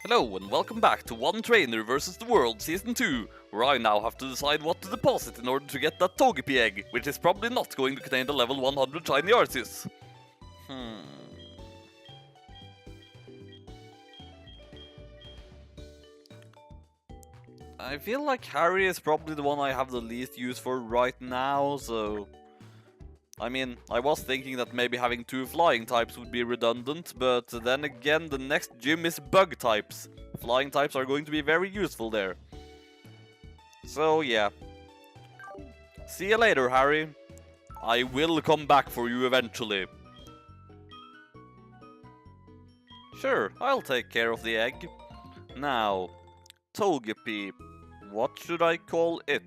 Hello and welcome back to One Trainer vs. the World Season 2, where I now have to decide what to deposit in order to get that Togepi egg, which is probably not going to contain the level 100 shiny Arceus. I feel like Harry is probably the one I have the least use for right now, so... I mean, I was thinking that maybe having two flying types would be redundant, but then again the next gym is bug types. Flying types are going to be very useful there. So yeah. See you later, Harry. I will come back for you eventually. Sure, I'll take care of the egg. Now, Togepi. What should I call it?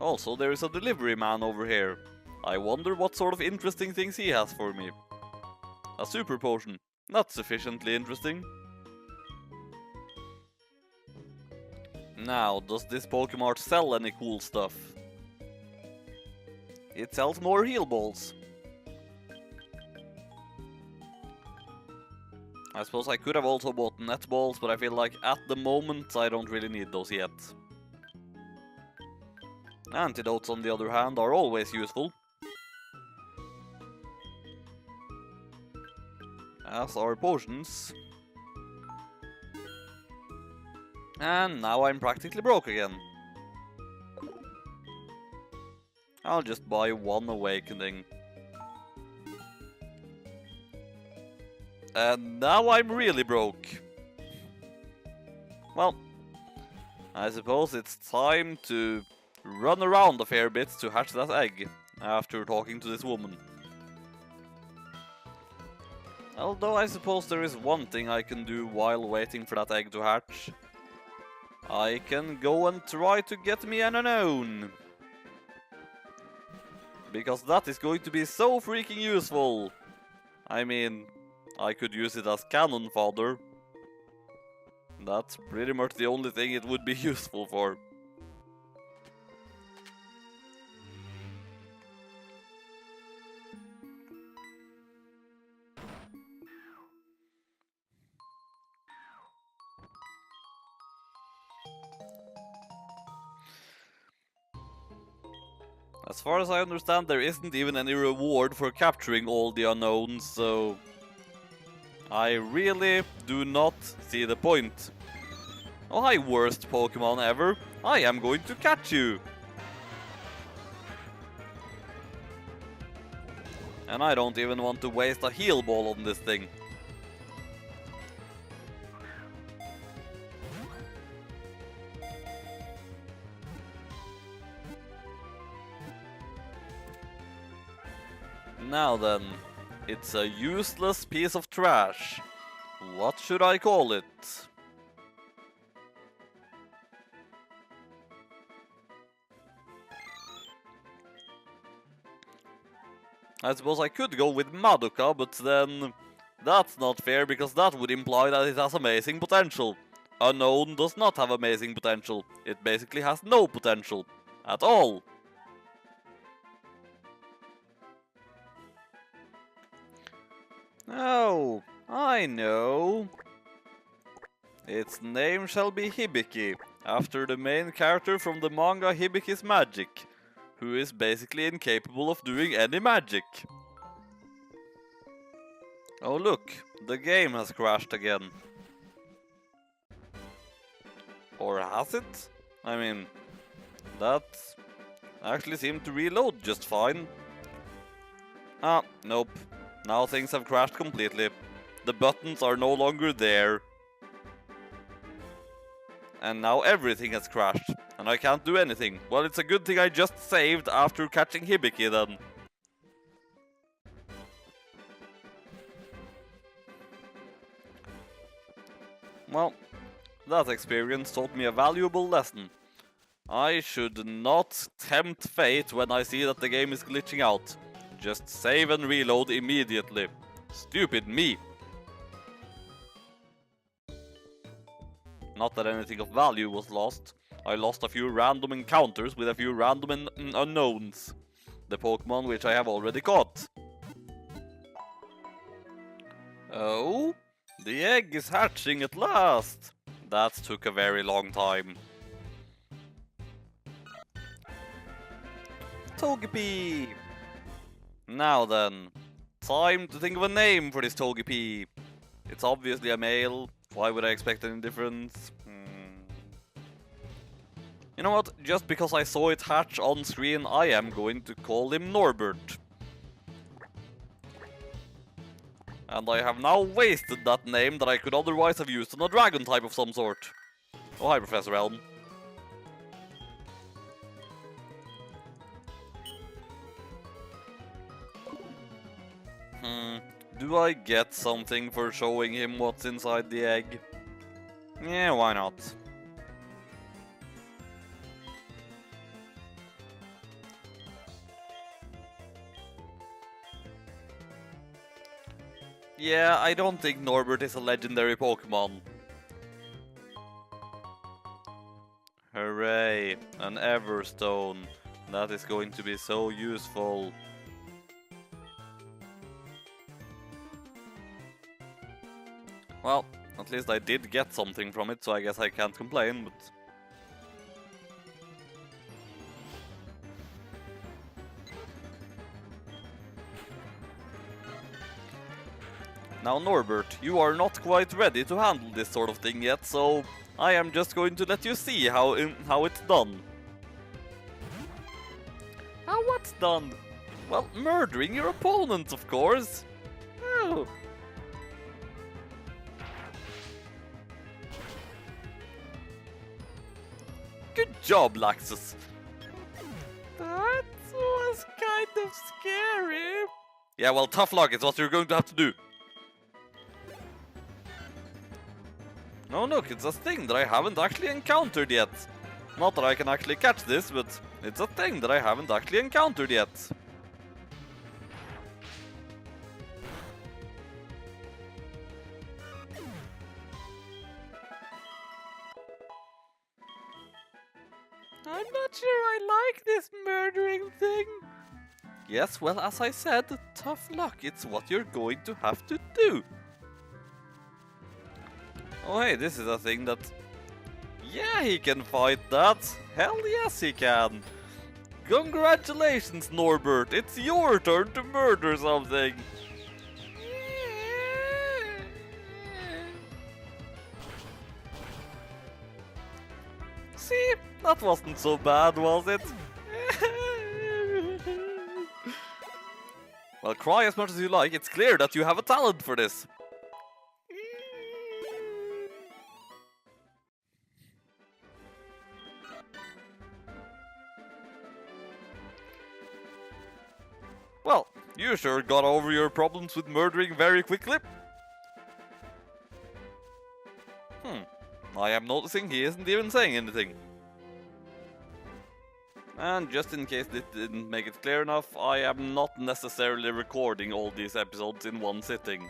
Also, there is a delivery man over here. I wonder what sort of interesting things he has for me. A super potion. Not sufficiently interesting. Now, does this Pokemon sell any cool stuff? It sells more heal balls. I suppose I could have also bought net balls, but I feel like at the moment I don't really need those yet. Antidotes, on the other hand, are always useful. As are potions. And now I'm practically broke again. I'll just buy one awakening. And now I'm really broke. Well, I suppose it's time to run around a fair bit to hatch that egg, after talking to this woman. Although I suppose there is one thing I can do while waiting for that egg to hatch. I can go and try to get me an unknown. Because that is going to be so freaking useful. I mean, I could use it as cannon fodder. That's pretty much the only thing it would be useful for. As far as I understand, there isn't even any reward for capturing all the unknowns, so... I really do not see the point. Oh hi, worst Pokemon ever! I am going to catch you! And I don't even want to waste a heal ball on this thing. Now then, it's a useless piece of trash. What should I call it? I suppose I could go with Madoka, but then that's not fair because that would imply that it has amazing potential. Unknown does not have amazing potential. It basically has no potential. At all. Oh, I know. Its name shall be Hibiki, after the main character from the manga Hibiki's Magic, who is basically incapable of doing any magic. Oh look, the game has crashed again. Or has it? I mean, that actually seemed to reload just fine. Ah, nope. Now things have crashed completely. The buttons are no longer there. And now everything has crashed, and I can't do anything. Well, it's a good thing I just saved after catching Hibiki then. Well, that experience taught me a valuable lesson. I should not tempt fate when I see that the game is glitching out. Just save and reload immediately. Stupid me. Not that anything of value was lost. I lost a few random encounters with a few random unknowns. The Pokemon which I have already caught. Oh, the egg is hatching at last. That took a very long time. Togepi! Now then, time to think of a name for this Togepi. It's obviously a male. Why would I expect any difference? You know what? Just because I saw it hatch on screen, I am going to call him Norbert. And I have now wasted that name that I could otherwise have used on a dragon type of some sort. Oh, hi, Professor Elm. Do I get something for showing him what's inside the egg? Yeah, why not? Yeah, I don't think Norbert is a legendary Pokemon. Hooray, an Everstone. That is going to be so useful. Well, at least I did get something from it, so I guess I can't complain, but... Now Norbert, you are not quite ready to handle this sort of thing yet, so I am just going to let you see how it's done. How what's done? Well, murdering your opponent, of course. Oh. Good job, Laxus. That was kind of scary. Yeah, well, tough luck is what you're going to have to do. Oh look, it's a thing that I haven't actually encountered yet. Not that I can actually catch this, but it's a thing that I haven't actually encountered yet. I'm not sure I like this murdering thing. Yes, well, as I said, tough luck, it's what you're going to have to do. Oh hey, this is a thing that... Yeah, he can fight that! Hell yes he can! Congratulations, Norbert! It's your turn to murder something! See? That wasn't so bad, was it? Well, cry as much as you like, it's clear that you have a talent for this. Well, you sure got over your problems with murdering very quickly. I am noticing he isn't even saying anything. And just in case this didn't make it clear enough, I am not necessarily recording all these episodes in one sitting.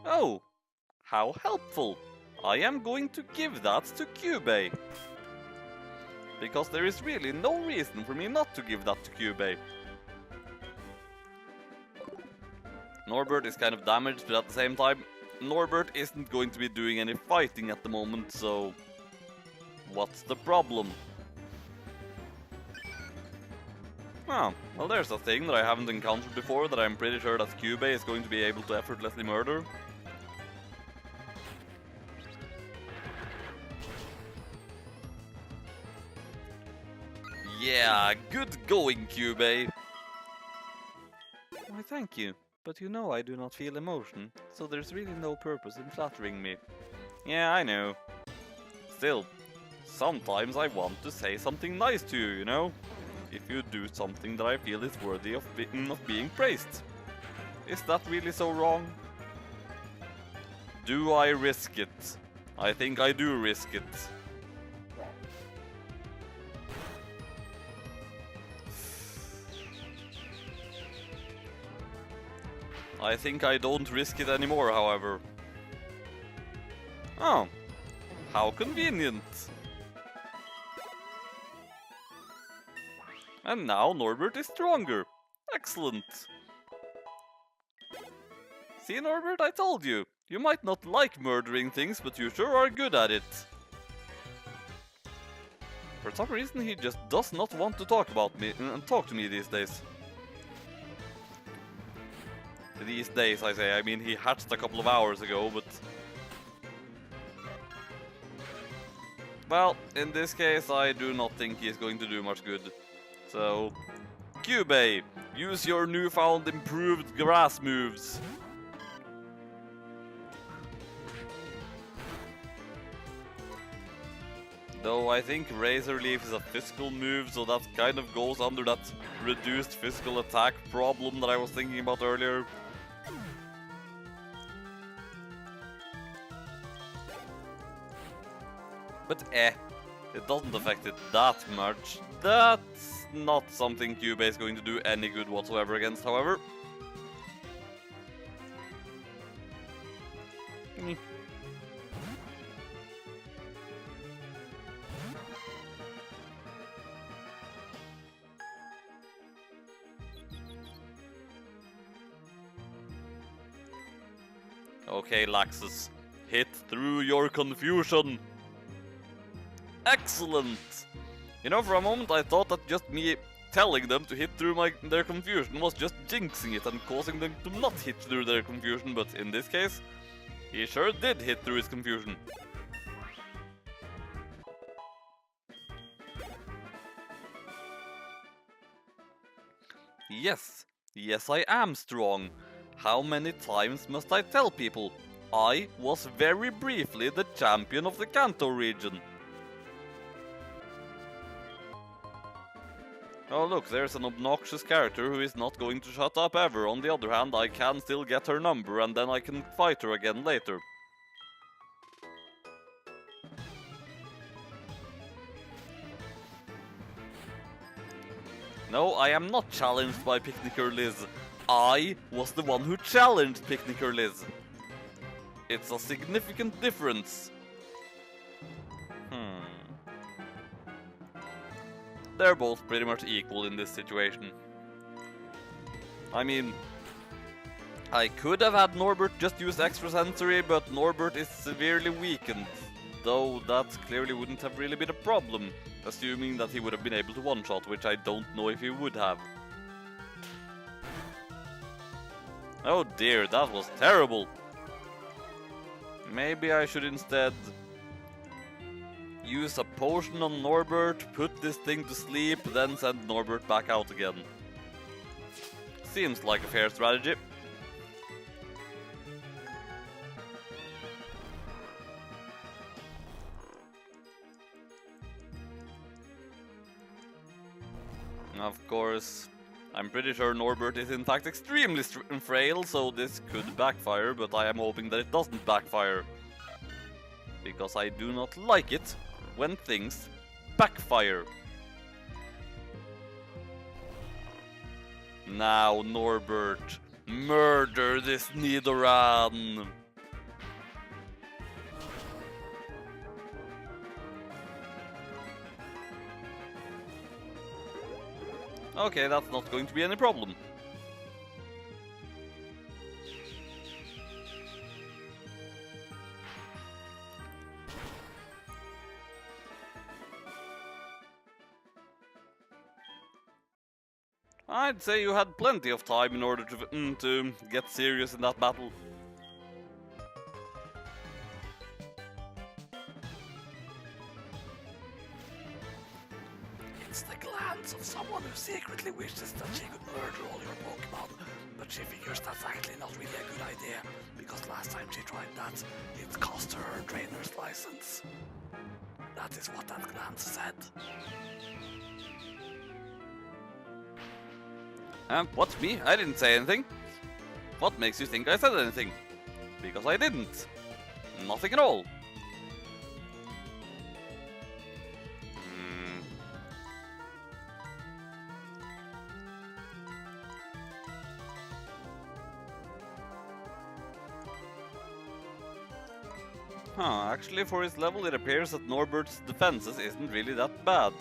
Oh, how helpful! I am going to give that to Cubey. Because there is really no reason for me not to give that to Cubey. Norbert is kind of damaged, but at the same time, Norbert isn't going to be doing any fighting at the moment, so... What's the problem? Ah, well there's a thing that I haven't encountered before that I'm pretty sure that Cubey is going to be able to effortlessly murder. Yeah, good going, Cubey! Why, thank you. But you know I do not feel emotion, so there's really no purpose in flattering me. Yeah, I know. Still, sometimes I want to say something nice to you, you know? If you do something that I feel is worthy of being praised. Is that really so wrong? Do I risk it? I think I do risk it. I think I don't risk it anymore, however. Oh, how convenient. And now Norbert is stronger. Excellent. See, Norbert, I told you. You might not like murdering things, but you sure are good at it. For some reason, he just does not want to talk to me these days. These days, I say. I mean, he hatched a couple of hours ago, but... Well, in this case, I do not think he's going to do much good. So... Cubey, use your newfound improved grass moves. Though I think Razor Leaf is a physical move, so that kind of goes under that reduced physical attack problem that I was thinking about earlier. But it doesn't affect it that much. That's not something Cubey is going to do any good whatsoever against, however. Okay, Laxus, hit through your confusion. Excellent! You know, for a moment I thought that just me telling them to hit through their confusion was just jinxing it and causing them to not hit through their confusion, but in this case, he sure did hit through his confusion. Yes, I am strong. How many times must I tell people? I was very briefly the champion of the Kanto region. Oh look, there's an obnoxious character who is not going to shut up ever. On the other hand, I can still get her number and then I can fight her again later. No, I am not challenged by Picnicker Liz. I was the one who challenged Picnicker Liz. It's a significant difference. They're both pretty much equal in this situation. I mean, I could have had Norbert just use extra sensory, but Norbert is severely weakened. Though that clearly wouldn't have really been a problem, assuming that he would have been able to one-shot, which I don't know if he would have. Oh dear, that was terrible. Maybe I should instead use a potion on Norbert, put this thing to sleep, then send Norbert back out again. Seems like a fair strategy. Of course, I'm pretty sure Norbert is in fact extremely frail, so this could backfire, but I am hoping that it doesn't backfire. Because I do not like it when things backfire. Now, Norbert, murder this Nidoran! Okay, that's not going to be any problem. I'd say you had plenty of time in order to get serious in that battle. It's the glance of someone who secretly wishes that she could murder all your Pokémon, but she figures that's actually not really a good idea, because last time she tried that, it cost her her trainer's license. That is what that glance said. What, me? I didn't say anything. What makes you think I said anything? Because I didn't. Nothing at all. Huh, actually for his level it appears that Norbert's defenses isn't really that bad.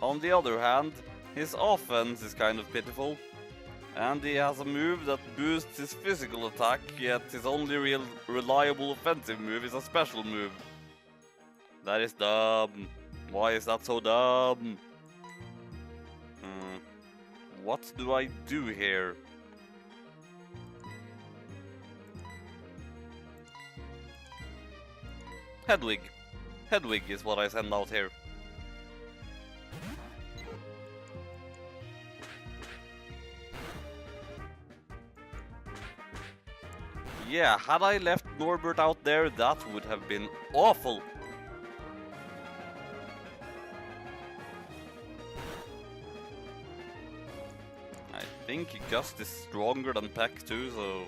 On the other hand, his offense is kind of pitiful. And he has a move that boosts his physical attack, yet his only real reliable offensive move is a special move. That is dumb. Why is that so dumb? What do I do here? Hedwig. Hedwig is what I send out here. Yeah, had I left Norbert out there, that would have been awful. I think Gust is stronger than Peck too, so...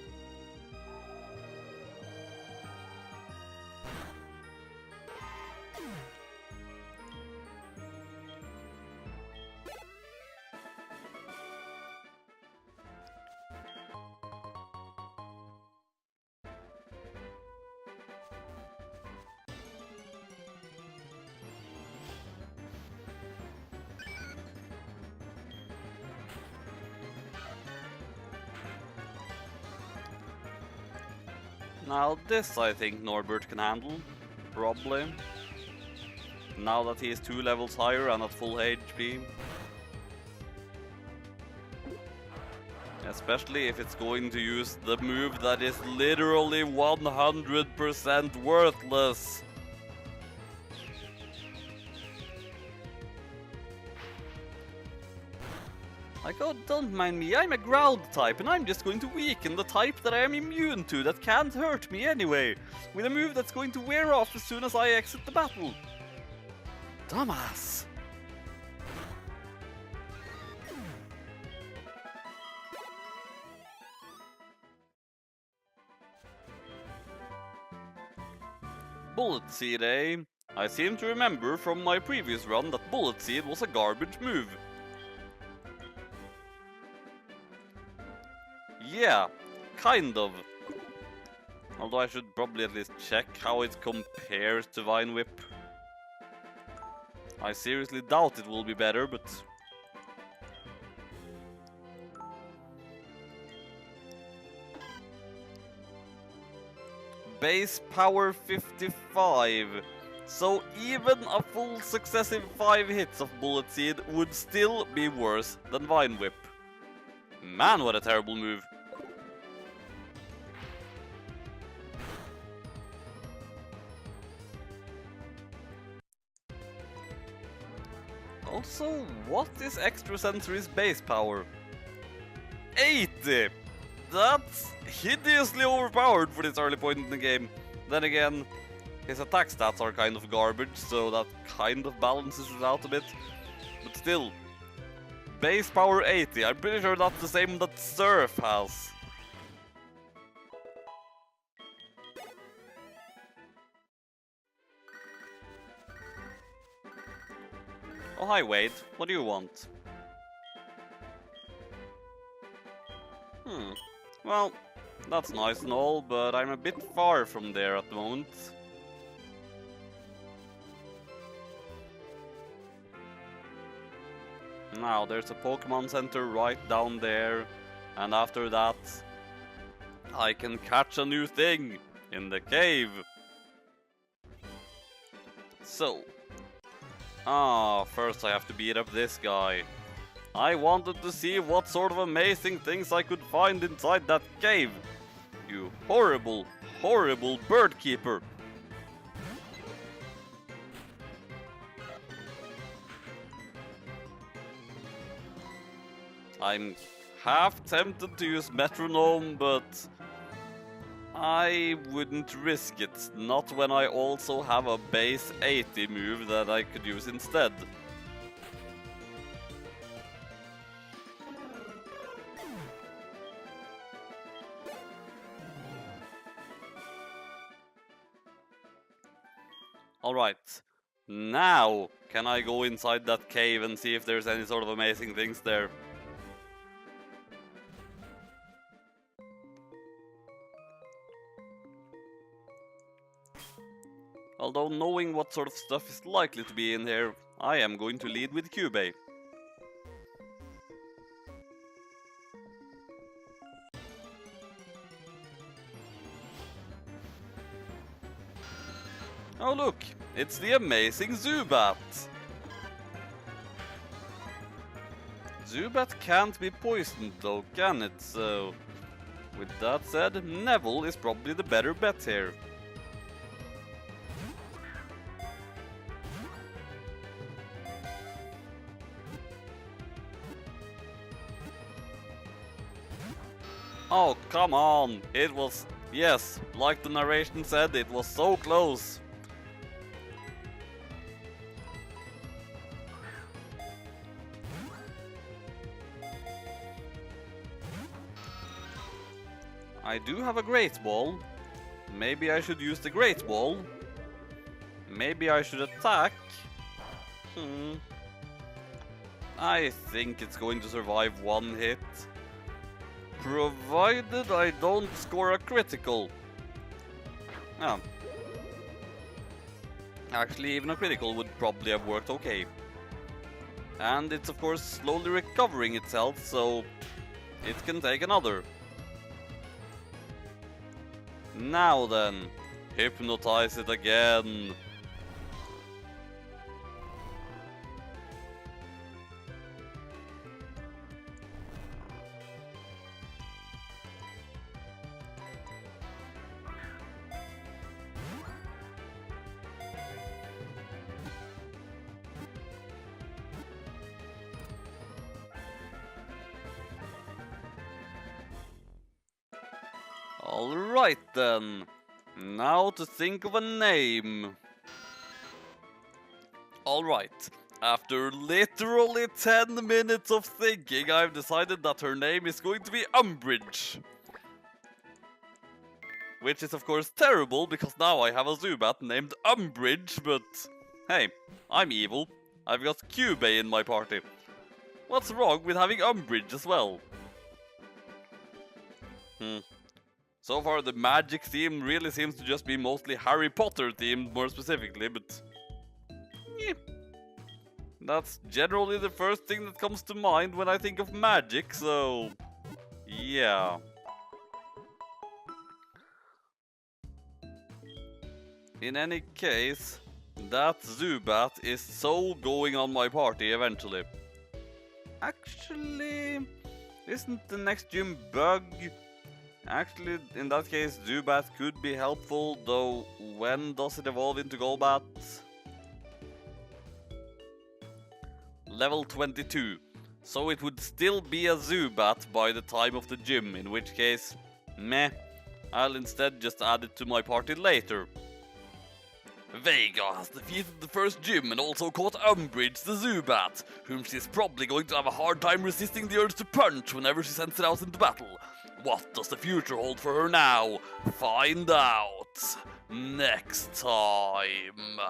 Now this I think Norbert can handle, probably. Now that he is 2 levels higher and at full HP. Especially if it's going to use the move that is literally 100% worthless. Like, oh, don't mind me, I'm a ground type, and I'm just going to weaken the type that I am immune to that can't hurt me anyway, with a move that's going to wear off as soon as I exit the battle. Dumbass. Bullet Seed, eh? I seem to remember from my previous run that Bullet Seed was a garbage move. Yeah, kind of. Although I should probably at least check how it compares to Vine Whip. I seriously doubt it will be better, but... Base power 55. So even a full successive 5 hits of Bullet Seed would still be worse than Vine Whip. Man, what a terrible move. Also, what is Extra Sensory's base power? 80! That's hideously overpowered for this early point in the game. Then again, his attack stats are kind of garbage, so that kind of balances it out a bit. But still, base power 80, I'm pretty sure that's the same that Surf has. Oh hi Wade, what do you want? Well, that's nice and all, but I'm a bit far from there at the moment. Now, there's a Pokemon Center right down there, and after that, I can catch a new thing in the cave. So, first I have to beat up this guy. I wanted to see what sort of amazing things I could find inside that cave. You horrible, horrible bird keeper. I'm half tempted to use Metronome, but I wouldn't risk it. Not when I also have a base 80 move that I could use instead. Alright, now can I go inside that cave and see if there's any sort of amazing things there? Although knowing what sort of stuff is likely to be in here, I am going to lead with Cubey. Oh look, it's the amazing Zubat! Zubat can't be poisoned though, can it? So, with that said, Neville is probably the better bet here. Oh, come on! It was... yes, like the narration said, it was so close! I do have a Great Ball. Maybe I should use the Great Ball. Maybe I should attack. I think it's going to survive one hit. Provided I don't score a critical. Ah. Actually, even a critical would probably have worked okay. And it's of course slowly recovering itself, so it can take another. Now then, hypnotize it again. Alright then, now to think of a name. Alright, after literally 10 minutes of thinking, I've decided that her name is going to be Umbridge. Which is of course terrible, because now I have a Zubat named Umbridge, but hey, I'm evil. I've got Cubey in my party. What's wrong with having Umbridge as well? So far the magic theme really seems to just be mostly Harry Potter themed more specifically, but yeah. That's generally the first thing that comes to mind when I think of magic, so yeah. In any case, that Zubat is so going on my party eventually. Actually, isn't the next gym Bug? Actually, in that case, Zubat could be helpful, though when does it evolve into Golbat? Level 22. So it would still be a Zubat by the time of the gym, in which case, meh. I'll instead just add it to my party later. Vega has defeated the first gym and also caught Umbridge the Zubat, whom she's probably going to have a hard time resisting the urge to punch whenever she sends it out into battle. What does the future hold for her now? Find out next time.